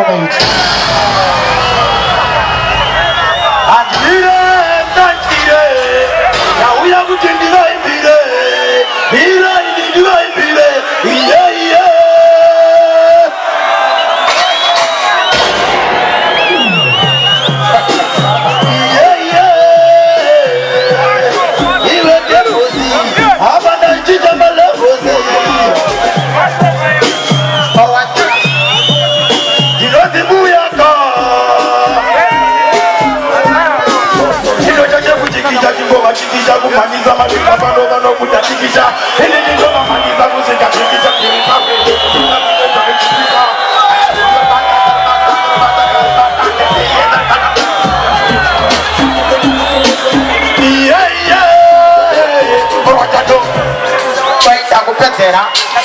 moment. Kumaliza maisha bado bado kutakikisha ili ndio kumaliza muziki kutikisha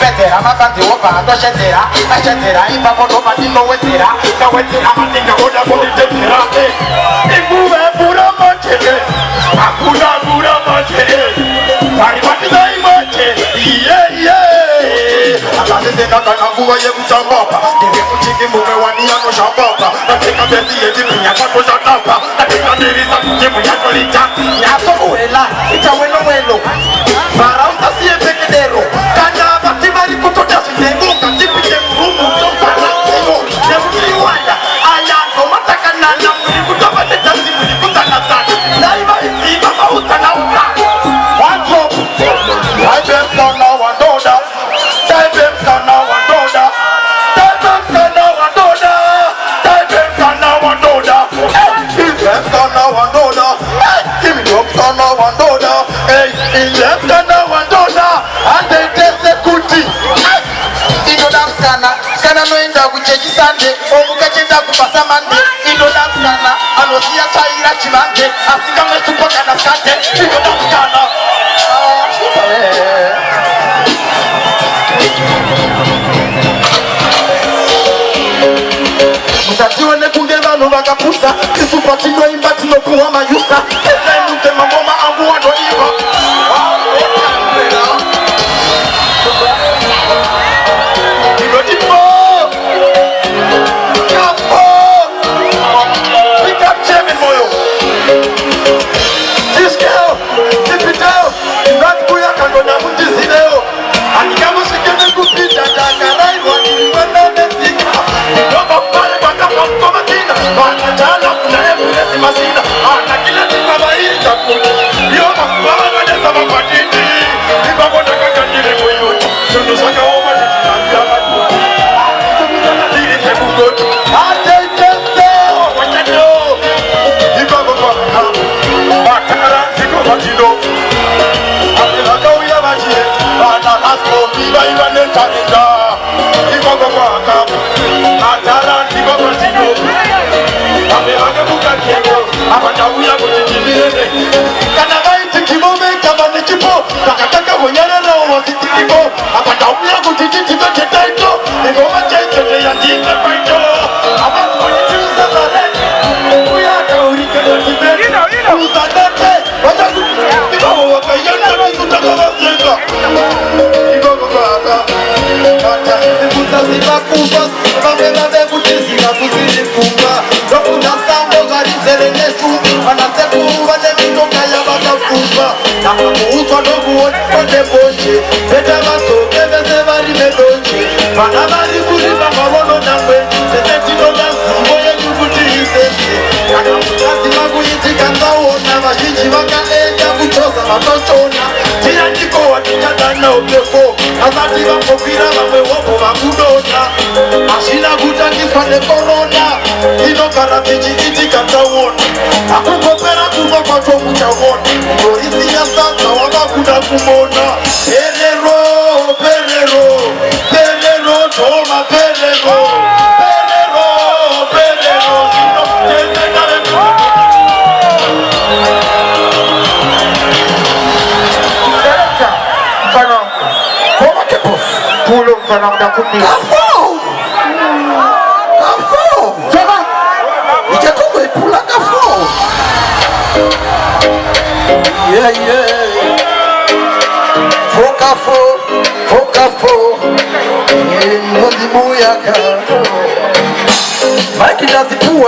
Petera makanzi wopando shetera imba moto matino wetera na wetera matinga oda kulitetera ikuwe pura moche akuna pura moche bari matiza imoche akasese nakana kuwa ye kutamapa kiri kuchiki mume wania no shambapa natika bezi ye jipinya kato shatapa natika nirisa kujimu ya kolita nyaso uela itawelo welo para ustasie pekedero kana batibali kutoja sinengo katipike mrumu tofana singo nemuliwanda ayando matakana na muli kutabate tasi muli kutana sana naiba isi mama utana uta one drop taibem kana wandoda taibem kana wandoda taibem kana wandoda taibem kana wandoda taibem kana wandoda give me up kana wandoda ilem kana wandoda ande tese kuti inoda mskana noenda kuchechi sande omukachenda kupasa mande inoda mskana anosia chaira chivange asingamwe supakana skate inoda mskana musatiwe nekunge vanhu vakapusa isupa tinoimba tinopuwa mayusa ezainute mangoma angu wandoiva Vana vari kuriva mavono nangwe tetetinoda zivo yenyu kuti isese kana mutaziva kuitika nzaona vazhinji vakaenda kuchoza vatochona tiyandikowa tichadana upefo asati vambopira vamwe vobvo vakudona hazvina kutangiswa nekorona inogara tichiitika nzaona hakungopera kumwa kwacho muchaona ndorisiya sadza wavakuda kumona perero perero Toma perero, perero, perero, no te daré Fana, ¿cómo que pues? Pulo fana una comida. Cafó, cafó. Llama, y ya como el pula cafó. Yeah, yeah. Fo cafó, fo cafó. Mundi muyaka